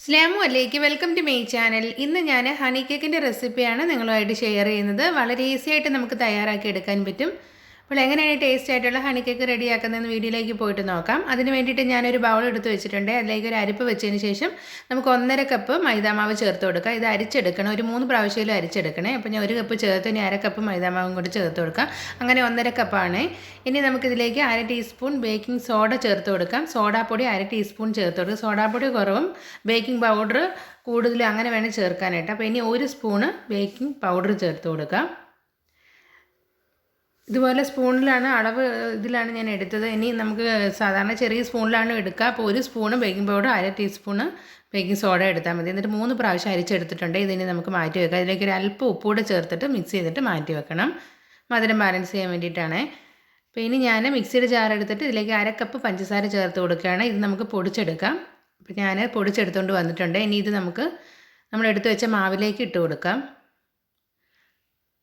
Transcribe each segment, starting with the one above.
അസ്സലാമു അലൈക്കും welcome to my channel. ഇന്ന് ഞാൻ ഹണി കേക്കിൻ്റെ റെസിപ്പിയാണ് നിങ്ങളുമായിട്ട് ഷെയർ ചെയ്യുന്നത്. വളരെ ഈസി ആയിട്ട് നമുക്ക് തയ്യാറാക്കി എടുക്കാൻ പറ്റും. അപ്പോൾ എങ്ങനെയാണ് ടേസ്റ്റ് ആയിട്ടുള്ള ഹണി കേക്ക് റെഡിയാക്കുന്നതെന്ന് വീഡിയോയിലേക്ക് പോയിട്ട് നോക്കാം. അതിന് വേണ്ടിയിട്ട് ഞാനൊരു ബൗൾ എടുത്ത് വെച്ചിട്ടുണ്ട്. അതിലേക്ക് ഒരു അരിപ്പ് വെച്ചതിന് ശേഷം നമുക്ക് 1.5 കപ്പ് മൈദാമാവ് ചേർത്ത് കൊടുക്കാം. ഇത് അരിച്ചെടുക്കണം, ഒരു 3 പ്രാവശ്യം അരിച്ചെടുക്കണേ. അപ്പോൾ ഞാൻ 1 കപ്പ് ചേർത്ത് ഇനി 1/2 കപ്പ് മൈദാമാവും കൂടി ചേർത്ത് കൊടുക്കാം. അങ്ങനെ 1.5 കപ്പാണ്. ഇനി നമുക്കിതിലേക്ക് 1/2 ടീസ്പൂൺ ബേക്കിംഗ് സോഡ ചേർത്ത് കൊടുക്കാം. സോഡാപ്പൊടി 1/2 ടീസ്പൂൺ ചേർത്ത് കൊടുക്കുക. സോഡാപ്പൊടി കുറവും ബേക്കിംഗ് പൗഡർ കൂടുതലും അങ്ങനെ വേണം ചേർക്കാനായിട്ട്. അപ്പോൾ ഇനി 1 സ്പൂണ് ബേക്കിംഗ് പൗഡർ ചേർത്ത് കൊടുക്കാം. ഇതുപോലെ സ്പൂണിലാണ് അളവ്, ഇതിലാണ് ഞാൻ എടുത്തത്. ഇനി നമുക്ക് സാധാരണ ചെറിയ സ്പൂണിലാണ് എടുക്കുക. അപ്പോൾ 1 spoon baking powder 1/2 teaspoon baking soda എടുത്താൽ മതി. എന്നിട്ട് 3 പ്രാവശ്യം അരിച്ചെടുത്തിട്ടുണ്ട്. ഇതിന് നമുക്ക് മാറ്റി വെക്കാം. അതിലേക്ക് ഒരു അല്പം ഉപ്പൂടെ ചേർത്തിട്ട് മിക്സ് ചെയ്തിട്ട് മാറ്റി വെക്കണം. മധുരം ബാലൻസ് ചെയ്യാൻ വേണ്ടിയിട്ടാണ്. അപ്പോൾ ഇനി ഞാൻ മിക്സിയുടെ ജാർ എടുത്തിട്ട് ഇതിലേക്ക് 1/2 കപ്പ് പഞ്ചസാര ചേർത്ത് കൊടുക്കുകയാണ്. ഇത് നമുക്ക് പൊടിച്ചെടുക്കാം. അപ്പോൾ ഞാൻ പൊടിച്ചെടുത്തുകൊണ്ട് വന്നിട്ടുണ്ട്. ഇനി ഇത് നമുക്ക് നമ്മൾ എടുത്ത് വെച്ച മാവിലേക്ക് ഇട്ട് കൊടുക്കാം.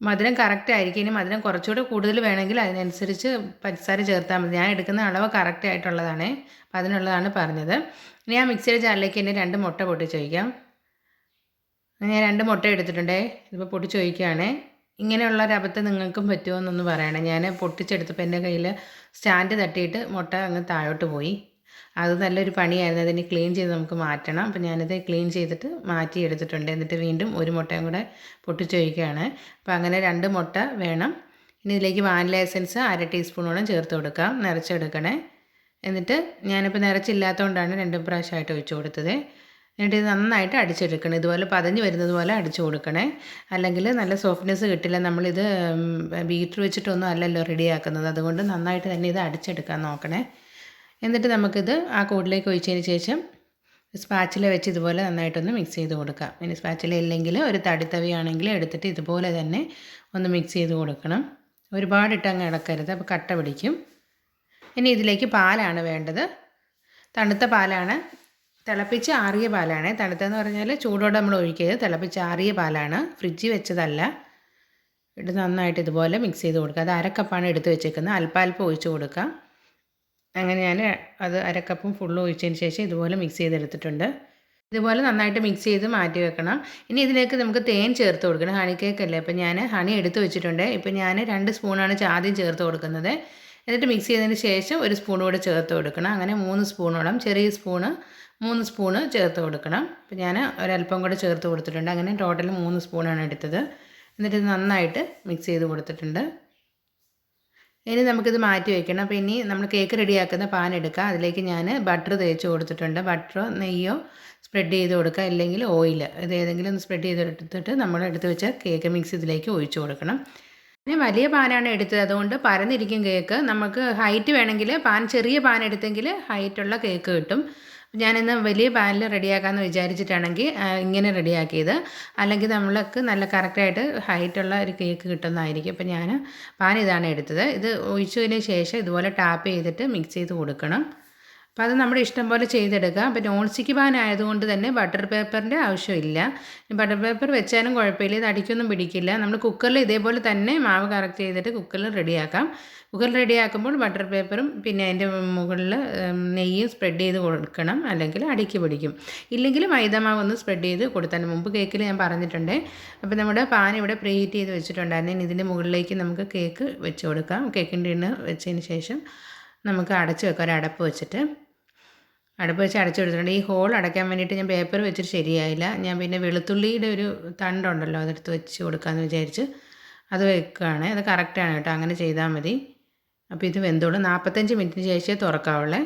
മധുരം കറക്റ്റ് ആയിരിക്കും. ഇനി മധുരം കുറച്ചുകൂടെ കൂടുതൽ വേണമെങ്കിൽ അതിനനുസരിച്ച് പഞ്ചസാര ചേർത്താൽ മതി. ഞാൻ എടുക്കുന്ന അളവ് കറക്റ്റ് ആയിട്ടുള്ളതാണ്. അപ്പോൾ അതിനുള്ളതാണ് പറഞ്ഞത്. ഇനി ആ മിക്സിയുടെ ജാറിലേക്ക് തന്നെ 2 മുട്ട പൊട്ടിച്ച് വയ്ക്കാം. ഞാൻ 2 മുട്ട എടുത്തിട്ടുണ്ട്. ഇതിപ്പോൾ പൊട്ടിച്ച് വയ്ക്കുകയാണ്. ഇങ്ങനെയുള്ള ഒരു അബദ്ധം നിങ്ങൾക്കും പറ്റുമോ എന്നൊന്ന് പറയണം. ഞാൻ പൊട്ടിച്ചെടുത്തപ്പോൾ എൻ്റെ കയ്യിൽ സ്റ്റാൻഡ് തട്ടിയിട്ട് മുട്ട അങ്ങ് താഴോട്ട് പോയി. അത് നല്ലൊരു പണിയായിരുന്നു. അതിന് ക്ലീൻ ചെയ്ത് നമുക്ക് മാറ്റണം. അപ്പോൾ ഞാനിത് ക്ലീൻ ചെയ്തിട്ട് മാറ്റി എടുത്തിട്ടുണ്ട്. എന്നിട്ട് വീണ്ടും 1 മുട്ടയും കൂടെ പൊട്ടിച്ച് വയ്ക്കുകയാണ്. അപ്പോൾ അങ്ങനെ 2 മുട്ട വേണം. ഇനി ഇതിലേക്ക് വാനില എസൻസ് 1/2 ടീസ്പൂണോളം ചേർത്ത് കൊടുക്കാം. നിറച്ചെടുക്കണേ. എന്നിട്ട് ഞാനിപ്പോൾ നിറച്ചില്ലാത്തതുകൊണ്ടാണ് 2 പ്രാവശ്യമായിട്ട് ഒഴിച്ച് കൊടുത്തത്. എന്നിട്ട് ഇത് നന്നായിട്ട് അടിച്ചെടുക്കണം. ഇതുപോലെ പതഞ്ഞ് വരുന്നത് പോലെ അടിച്ചു കൊടുക്കണേ. അല്ലെങ്കിൽ നല്ല സോഫ്റ്റ്നെസ് കിട്ടില്ല. നമ്മളിത് ബീറ്റർ വെച്ചിട്ടൊന്നും അല്ലല്ലോ റെഡിയാക്കുന്നത്. അതുകൊണ്ട് നന്നായിട്ട് തന്നെ ഇത് അടിച്ചെടുക്കാൻ നോക്കണേ. എന്നിട്ട് നമുക്കിത് ആ കൂടിലേക്ക് ഒഴിച്ചതിന് ശേഷം സ്പാച്ചില വെച്ച് ഇതുപോലെ നന്നായിട്ടൊന്ന് മിക്സ് ചെയ്ത് കൊടുക്കാം. ഇനി സ്പാച്ചില ഇല്ലെങ്കിൽ ഒരു തടിത്തവിയാണെങ്കിൽ എടുത്തിട്ട് ഇതുപോലെ തന്നെ ഒന്ന് മിക്സ് ചെയ്ത് കൊടുക്കണം. ഒരുപാടിട്ട് അങ്ങ് ഇളക്കരുത്, അപ്പോൾ കട്ട പിടിക്കും. ഇനി ഇതിലേക്ക് പാലാണ് വേണ്ടത്. തണുത്ത പാലാണ്, തിളപ്പിച്ച് ആറിയ പാലാണ്. തണുത്തതെന്ന് പറഞ്ഞാൽ ചൂടോടെ നമ്മൾ ഒഴിക്കരുത്, തിളപ്പിച്ച് ആറിയ പാലാണ്, ഫ്രിഡ്ജിൽ വെച്ചതല്ല. ഇത് നന്നായിട്ട് ഇതുപോലെ മിക്സ് ചെയ്ത് കൊടുക്കുക. അത് 1/2 കപ്പാണ് എടുത്ത് വെച്ചേക്കുന്നത്. അല്പാൽപ്പം ഒഴിച്ച് കൊടുക്കാം. അങ്ങനെ ഞാൻ അത് 1/2 കപ്പും ഫുള്ള് ഒഴിച്ചതിന് ശേഷം ഇതുപോലെ മിക്സ് ചെയ്തെടുത്തിട്ടുണ്ട്. ഇതുപോലെ നന്നായിട്ട് മിക്സ് ചെയ്ത് മാറ്റി വെക്കണം. ഇനി ഇതിലേക്ക് നമുക്ക് തേൻ ചേർത്ത് കൊടുക്കണം. ഹണി കേക്കല്ലേ, അപ്പോൾ ഞാൻ ഹണി എടുത്ത് വെച്ചിട്ടുണ്ട്. ഇപ്പോൾ ഞാൻ 2 സ്പൂണാണ് ആദ്യം ചേർത്ത് കൊടുക്കുന്നത്. എന്നിട്ട് മിക്സ് ചെയ്തതിന് ശേഷം 1 സ്പൂൺ കൂടെ ചേർത്ത് കൊടുക്കണം. അങ്ങനെ 3 സ്പൂണോളം, ചെറിയ സ്പൂണ് 3 സ്പൂണ് ചേർത്ത് കൊടുക്കണം. അപ്പോൾ ഞാൻ ഒരല്പം കൂടെ ചേർത്ത് കൊടുത്തിട്ടുണ്ട്. അങ്ങനെ ടോട്ടൽ 3 സ്പൂണാണ് എടുത്തത്. എന്നിട്ട് ഇത് നന്നായിട്ട് മിക്സ് ചെയ്ത് കൊടുത്തിട്ടുണ്ട്. ഇനി നമുക്കിത് മാറ്റി വയ്ക്കണം. അപ്പോൾ ഇനി നമ്മൾ കേക്ക് റെഡിയാക്കുന്ന പാൻ എടുക്കുക. അതിലേക്ക് ഞാൻ ബട്ടർ തേച്ച് കൊടുത്തിട്ടുണ്ട്. ബട്ടറോ നെയ്യോ സ്പ്രെഡ് ചെയ്ത് കൊടുക്കുക, അല്ലെങ്കിൽ ഓയിൽ, ഇത് ഏതെങ്കിലും ഒന്ന് സ്പ്രെഡ് ചെയ്തെടുത്തിട്ട് നമ്മൾ എടുത്ത് വെച്ച കേക്ക് മിക്സ് ഇതിലേക്ക് ഒഴിച്ച് കൊടുക്കണം. ഞാൻ വലിയ പാനാണ് എടുത്തത്, അതുകൊണ്ട് പരന്നിരിക്കും കേക്ക്. നമുക്ക് ഹൈറ്റ് വേണമെങ്കിൽ ചെറിയ പാൻ എടുത്തെങ്കിൽ ഹൈറ്റുള്ള കേക്ക് കിട്ടും. ഞാനിന്ന് വലിയ പാനിൽ റെഡിയാക്കാമെന്ന് വിചാരിച്ചിട്ടാണെങ്കിൽ ഇങ്ങനെ റെഡിയാക്കിയത്. അല്ലെങ്കിൽ നമ്മൾക്ക് നല്ല കറക്റ്റായിട്ട് ഹൈറ്റുള്ള ഒരു കേക്ക് കിട്ടുന്നതായിരിക്കും. അപ്പോൾ ഞാൻ പാൻ ഇതാണ് എടുത്തത്. ഇത് ഒഴിച്ചതിന് ശേഷം ഇതുപോലെ ടാപ്പ് ചെയ്തിട്ട് മിക്സ് ചെയ്ത് കൊടുക്കണം. അപ്പോൾ അത് നമ്മുടെ ഇഷ്ടം പോലെ ചെയ്തെടുക്കുക. അപ്പോൾ നോൺ സ്റ്റിക്ക് പാൻ ആയതുകൊണ്ട് തന്നെ ബട്ടർ പേപ്പറിൻ്റെ ആവശ്യമില്ല. ബട്ടർ പേപ്പർ വെച്ചാലും കുഴപ്പമില്ല, ഇത് അടിക്കൊന്നും പിടിക്കില്ല. നമ്മൾ കുക്കറിൽ ഇതേപോലെ തന്നെ മാവ് കറക്റ്റ് ചെയ്തിട്ട് കുക്കറിൽ റെഡിയാക്കാം. കുക്കറിൽ റെഡിയാക്കുമ്പോൾ ബട്ടർ പേപ്പറും പിന്നെ അതിൻ്റെ മുകളിൽ നെയ്യും സ്പ്രെഡ് ചെയ്ത് കൊടുക്കണം, അല്ലെങ്കിൽ അടിക്ക് പിടിക്കും. ഇല്ലെങ്കിൽ മൈദാമാവ് ഒന്ന് സ്പ്രെഡ് ചെയ്ത് കൊടുത്താൽ, മുമ്പ് കേക്കിൽ ഞാൻ പറഞ്ഞിട്ടുണ്ട്. അപ്പോൾ നമ്മുടെ പാൻ ഇവിടെ പ്രീ ഹീറ്റ് ചെയ്ത് വെച്ചിട്ടുണ്ടായിരുന്നു. ഇനി ഇതിൻ്റെ മുകളിലേക്ക് നമുക്ക് കേക്ക് വെച്ച് കൊടുക്കാം. കേക്കിൻ്റെ എണ്ണ വെച്ചതിന് ശേഷം നമുക്ക് അടച്ച് വെക്കാം. ഒരു അടപ്പ് വെച്ചിട്ട് അടുപ്പ് വെച്ച് അടച്ചു കൊടുത്തിട്ടുണ്ട്. ഈ ഹോൾ അടയ്ക്കാൻ വേണ്ടിയിട്ട് ഞാൻ പേപ്പർ വെച്ചിട്ട് ശരിയായില്ല. ഞാൻ പിന്നെ വെളുത്തുള്ളിയുടെ ഒരു തണ്ടുണ്ടല്ലോ, അതെടുത്ത് വെച്ച് കൊടുക്കാമെന്ന് വിചാരിച്ച് അത് വെക്കുകയാണ്. അത് കറക്റ്റാണ് കേട്ടോ, അങ്ങനെ ചെയ്താൽ മതി. അപ്പോൾ ഇത് വെന്തോളും. 45 മിനിറ്റിന് ശേഷമേ തുറക്കാവുള്ളേ.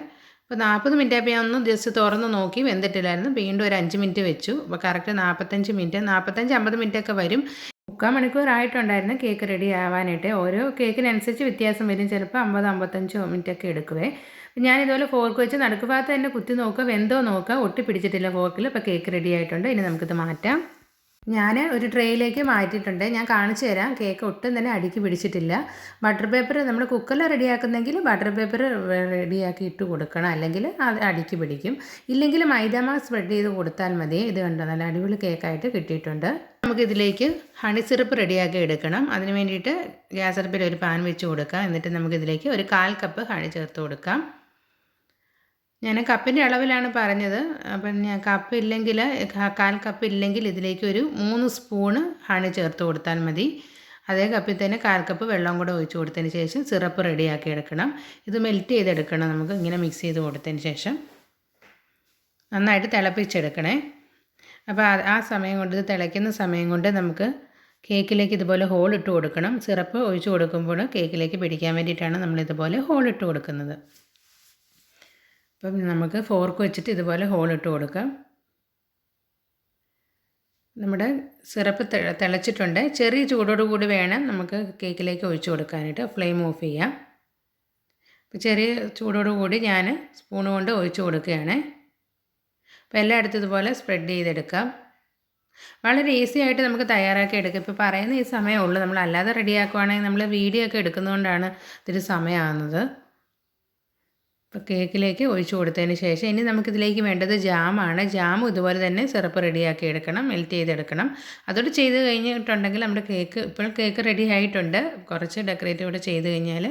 അപ്പോൾ 40 മിനിറ്റ് ആയപ്പോൾ ഞാൻ ഒന്ന് ജസ്റ്റ് തുറന്ന് നോക്കി, വെന്തിട്ടില്ലായിരുന്നു. വീണ്ടും ഒരു 5 മിനിറ്റ് വെച്ചു. അപ്പോൾ കറക്റ്റ് 45 മിനിറ്റ്, 45-50 മിനിറ്റൊക്കെ വരും. 3/4 മണിക്കൂറായിട്ടുണ്ടായിരുന്നു കേക്ക് റെഡി ആവാനായിട്ട്. ഓരോ കേക്കിനനുസരിച്ച് വ്യത്യാസം വരും. ചിലപ്പോൾ 50-55 മിനിറ്റൊക്കെ എടുക്കുവേ. ഞാനിതുപോലെ ഫോർക്ക് വെച്ച് നടുക്ക് ഭാഗത്ത് തന്നെ കുത്തി നോക്കുക, വെന്തോ നോക്കുക, ഒട്ടി പിടിച്ചിട്ടില്ല ഫോർക്കിൽ. ഇപ്പോൾ കേക്ക് റെഡി ആയിട്ടുണ്ട്. ഇനി നമുക്കിത് മാറ്റാം. ഞാൻ ഒരു ട്രേയിലേക്ക് മാറ്റിയിട്ടുണ്ട്. ഞാൻ കാണിച്ചു തരാം. കേക്ക് ഒട്ടും തന്നെ അടിക്ക് പിടിച്ചിട്ടില്ല. ബട്ടർ പേപ്പർ നമ്മൾ കുക്കറിൽ റെഡിയാക്കുന്നെങ്കിൽ ബട്ടർ പേപ്പർ റെഡിയാക്കി ഇട്ട് കൊടുക്കണം, അല്ലെങ്കിൽ അത് അടിക്ക് പിടിക്കും. ഇല്ലെങ്കിൽ മൈദാമാവ് സ്പ്രെഡ് ചെയ്ത് കൊടുത്താൽ മതി. ഇത് കണ്ടോ, നല്ല അടിപൊളി കേക്കായിട്ട് കിട്ടിയിട്ടുണ്ട്. നമുക്കിതിലേക്ക് ഹണി സിറപ്പ് റെഡിയാക്കി എടുക്കണം. അതിന് വേണ്ടിയിട്ട് ഗ്യാസ് അടുപ്പിൽ ഒരു പാൻ വെച്ച് കൊടുക്കാം. എന്നിട്ട് നമുക്കിതിലേക്ക് ഒരു 1/4 കപ്പ് ഹണി ചേർത്ത് കൊടുക്കാം. ഞാൻ കപ്പിൻ്റെ അളവിലാണ് പറഞ്ഞത്. അപ്പം ഞാൻ കപ്പ് ഇല്ലെങ്കിൽ 1/4 കപ്പ് ഇല്ലെങ്കിൽ ഇതിലേക്ക് ഒരു 3 സ്പൂണ് ഹണി ചേർത്ത് കൊടുത്താൽ മതി. അതേ കപ്പിൽ തന്നെ 1/4 കപ്പ് വെള്ളം കൂടെ ഒഴിച്ച് കൊടുത്തതിന് ശേഷം സിറപ്പ് റെഡിയാക്കി എടുക്കണം. ഇത് മെൽറ്റ് ചെയ്തെടുക്കണം. നമുക്ക് ഇങ്ങനെ മിക്സ് ചെയ്ത് കൊടുത്തതിന് ശേഷം നന്നായിട്ട് തിളപ്പിച്ചെടുക്കണേ. അപ്പോൾ ആ സമയം കൊണ്ട്, ഇത് തിളയ്ക്കുന്ന സമയം കൊണ്ട് നമുക്ക് കേക്കിലേക്ക് ഇതുപോലെ ഹോൾ ഇട്ട് കൊടുക്കണം. സിറപ്പ് ഒഴിച്ച് കൊടുക്കുമ്പോൾ കേക്കിലേക്ക് പിടിക്കാൻ വേണ്ടിയിട്ടാണ് നമ്മളിതുപോലെ ഹോൾ ഇട്ട് കൊടുക്കുന്നത്. അപ്പം നമുക്ക് ഫോർക്ക് വെച്ചിട്ട് ഇതുപോലെ ഹോൾ ഇട്ട് കൊടുക്കാം. നമ്മുടെ സിറപ്പ് തിളച്ചിട്ടുണ്ട്. ചെറിയ ചൂടോട് കൂടി വേണം നമുക്ക് കേക്കിലേക്ക് ഒഴിച്ച് കൊടുക്കാനായിട്ട്. ഫ്ലെയിം ഓഫ് ചെയ്യാം. അപ്പോൾ ചെറിയ ചൂടോട് കൂടി ഞാൻ സ്പൂൺ കൊണ്ട് ഒഴിച്ച് കൊടുക്കുകയാണ്. അപ്പോൾ എല്ലായിടത്തും ഇതുപോലെ സ്പ്രെഡ് ചെയ്തെടുക്കാം. വളരെ ഈസി ആയിട്ട് നമുക്ക് തയ്യാറാക്കി എടുക്കാം. ഇപ്പോൾ പറയുന്ന ഈ സമയമുള്ളൂ. നമ്മൾ അല്ലാതെ റെഡിയാക്കുവാണെങ്കിൽ നമ്മൾ വീഡിയോ ഒക്കെ എടുക്കുന്നതുകൊണ്ടാണ് ഇത്തിരി സമയമാകുന്നത്. ഇപ്പോൾ കേക്കിലേക്ക് ഒഴിച്ച് കൊടുത്തതിന് ശേഷം ഇനി നമുക്കിതിലേക്ക് വേണ്ടത് ജാമാണ്. ജാമും ഇതുപോലെ തന്നെ സിറപ്പ് റെഡിയാക്കി എടുക്കണം, മെൽറ്റ് ചെയ്തെടുക്കണം. അതോടെ ചെയ്ത് കഴിഞ്ഞിട്ടുണ്ടെങ്കിൽ നമ്മുടെ ഇപ്പോൾ കേക്ക് റെഡി ആയിട്ടുണ്ട്. കുറച്ച് ഡെക്കറേറ്റ് ഇവിടെ ചെയ്ത് കഴിഞ്ഞാൽ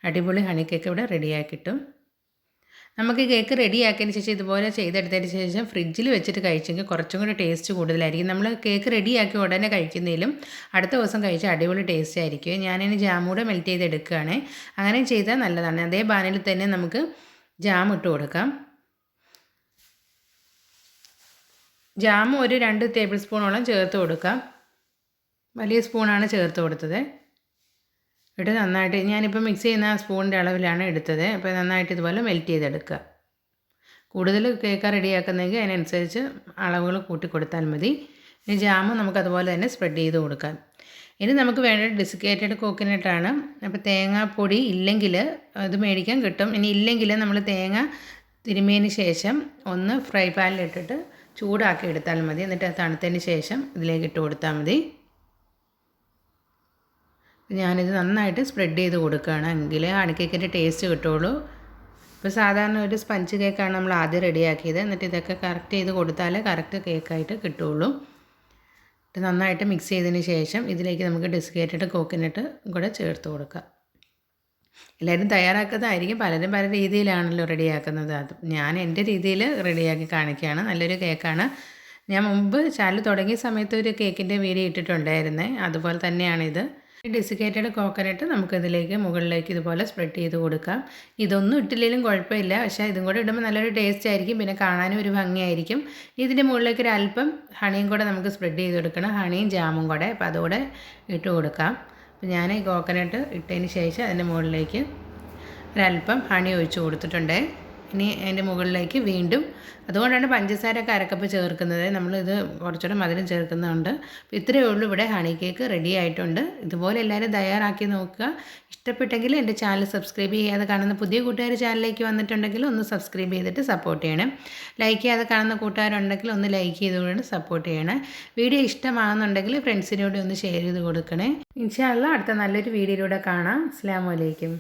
അടിപൊളി ഹണി കേക്ക് ഇവിടെ റെഡിയാക്കി കിട്ടും. നമുക്ക് കേക്ക് റെഡിയാക്കിയതിന് ശേഷം ഇതുപോലെ ചെയ്തെടുത്തതിന് ശേഷം ഫ്രിഡ്ജിൽ വെച്ചിട്ട് കഴിച്ചെങ്കിൽ കുറച്ചും കൂടി ടേസ്റ്റ് കൂടുതലായിരിക്കും. നമ്മൾ കേക്ക് റെഡിയാക്കി ഉടനെ കഴിക്കുന്നതിലും അടുത്ത ദിവസം കഴിച്ചാൽ അടിപൊളി ടേസ്റ്റ് ആയിരിക്കും. ഞാനിനി ജാം കൂടെ മെൽറ്റ് ചെയ്തെടുക്കുകയാണ്. അങ്ങനെ ചെയ്താൽ നല്ലതാണ്. അതേ പാനിൽ തന്നെ നമുക്ക് ജാം ഇട്ട് കൊടുക്കാം. ജാം ഒരു 2 ടേബിൾ സ്പൂണോളം ചേർത്ത് കൊടുക്കാം. വലിയ സ്പൂണാണ് ചേർത്ത് കൊടുത്തത്. ഇട്ട് നന്നായിട്ട്, ഞാനിപ്പോൾ മിക്സ് ചെയ്യുന്ന സ്പൂണിൻ്റെ അളവിലാണ് എടുത്തത്. അപ്പോൾ നന്നായിട്ട് ഇതുപോലെ മെൽറ്റ് ചെയ്തെടുക്കുക. കൂടുതൽ കേക്ക് റെഡിയാക്കുന്നെങ്കിൽ അതിനനുസരിച്ച് അളവുകൾ കൂട്ടി കൊടുത്താൽ മതി. ഇനി ജാമും നമുക്കതുപോലെ തന്നെ സ്പ്രെഡ് ചെയ്ത് കൊടുക്കാം. ഇനി നമുക്ക് വേണ്ടത് ഡെസിക്കേറ്റഡ് കോക്കനട്ടാണ്. അപ്പോൾ തേങ്ങാപ്പൊടി ഇല്ലെങ്കിൽ അത് മേടിക്കാൻ കിട്ടും. ഇനി ഇല്ലെങ്കിൽ നമ്മൾ തേങ്ങ തിരുമ്മിയതിന് ശേഷം ഒന്ന് ഫ്രൈ പാനിലിട്ടിട്ട് ചൂടാക്കി എടുത്താൽ മതി. എന്നിട്ട് അത് തണുത്തതിന് ശേഷം ഇതിലേക്ക് ഇട്ട് കൊടുത്താൽ മതി. ഞാനിത് നന്നായിട്ട് സ്പ്രെഡ് ചെയ്ത് കൊടുക്കുകയാണ്. എങ്കിലേ ഹണി കേക്കിൻ്റെ ടേസ്റ്റ് കിട്ടുള്ളൂ. ഇപ്പോൾ സാധാരണ ഒരു സ്പഞ്ച് കേക്കാണ് നമ്മൾ ആദ്യം റെഡിയാക്കിയത്. എന്നിട്ട് ഇതൊക്കെ കറക്റ്റ് ചെയ്ത് കൊടുത്താലേ കറക്റ്റ് കേക്കായിട്ട് കിട്ടുള്ളൂ. ഇത് നന്നായിട്ട് മിക്സ് ചെയ്തതിന് ശേഷം ഇതിലേക്ക് നമുക്ക് ഡെസിക്കേറ്റഡ് കോക്കനട്ട് കൂടെ ചേർത്ത് കൊടുക്കാം. എല്ലാവരും തയ്യാറാക്കുന്നതായിരിക്കും. പലരും പല രീതിയിലാണല്ലോ റെഡിയാക്കുന്നത്. അത് ഞാൻ എൻ്റെ രീതിയിൽ റെഡിയാക്കി കാണിക്കുകയാണ്. നല്ലൊരു കേക്കാണ്. ഞാൻ മുമ്പ് ചാനൽ തുടങ്ങിയ സമയത്ത് ഒരു കേക്കിൻ്റെ വീഡിയോ ഇട്ടിട്ടുണ്ടായിരുന്നേ. അതുപോലെ തന്നെയാണിത്. ഡെസിക്കേറ്റഡ് കോക്കനട്ട് നമുക്കിതിലേക്ക് മുകളിലേക്ക് ഇതുപോലെ സ്പ്രെഡ് ചെയ്ത് കൊടുക്കാം. ഇതൊന്നും ഇട്ടില്ലെങ്കിലും കുഴപ്പമില്ല. പക്ഷേ ഇതും കൂടെ ഇടുമ്പോൾ നല്ലൊരു ടേസ്റ്റ് ആയിരിക്കും. പിന്നെ കാണാനും ഒരു ഭംഗിയായിരിക്കും. ഇതിൻ്റെ മുകളിലേക്ക് ഒരു അല്പം ഹണിയും കൂടെ നമുക്ക് സ്പ്രെഡ് ചെയ്ത് കൊടുക്കണം. ഹണിയും ജാമും കൂടെ. അപ്പോൾ അതുകൂടെ ഇട്ട് കൊടുക്കാം. അപ്പോൾ ഞാൻ ഈ കോക്കനട്ട് ഇട്ടതിന് ശേഷം അതിൻ്റെ മുകളിലേക്ക് ഒരല്പം ഹണി ഒഴിച്ച് കൊടുത്തിട്ടുണ്ട്. ഇനി അതിൻ്റെ മുകളിലേക്ക് വീണ്ടും, അതുകൊണ്ടാണ് പഞ്ചസാരയൊക്കെ അരക്കപ്പ് ചേർക്കുന്നത്. നമ്മളിത് കുറച്ചുകൂടെ മധുരം ചേർക്കുന്നുണ്ട്. അപ്പോൾ ഇത്രയേ ഉള്ളൂ. ഇവിടെ ഹണി കേക്ക് റെഡി ആയിട്ടുണ്ട്. ഇതുപോലെ എല്ലാവരും തയ്യാറാക്കി നോക്കുക. ഇഷ്ടപ്പെട്ടെങ്കിൽ എൻ്റെ ചാനൽ സബ്സ്ക്രൈബ് ചെയ്യാതെ കാണുന്ന പുതിയ കൂട്ടുകാർ ചാനലിലേക്ക് വന്നിട്ടുണ്ടെങ്കിൽ ഒന്ന് സബ്സ്ക്രൈബ് ചെയ്തിട്ട് സപ്പോർട്ട് ചെയ്യണം. ലൈക്ക് ചെയ്യാതെ കാണുന്ന കൂട്ടുകാരുണ്ടെങ്കിൽ ഒന്ന് ലൈക്ക് ചെയ്തുകൊണ്ട് സപ്പോർട്ട് ചെയ്യണം. വീഡിയോ ഇഷ്ടമാകുന്നുണ്ടെങ്കിൽ ഫ്രണ്ട്സിനോട് ഒന്ന് ഷെയർ ചെയ്ത് കൊടുക്കണേ. ഇൻഷാ അല്ലാഹ് അടുത്ത നല്ലൊരു വീഡിയോയിലൂടെ കാണാം. അസ്സലാമു അലൈക്കും.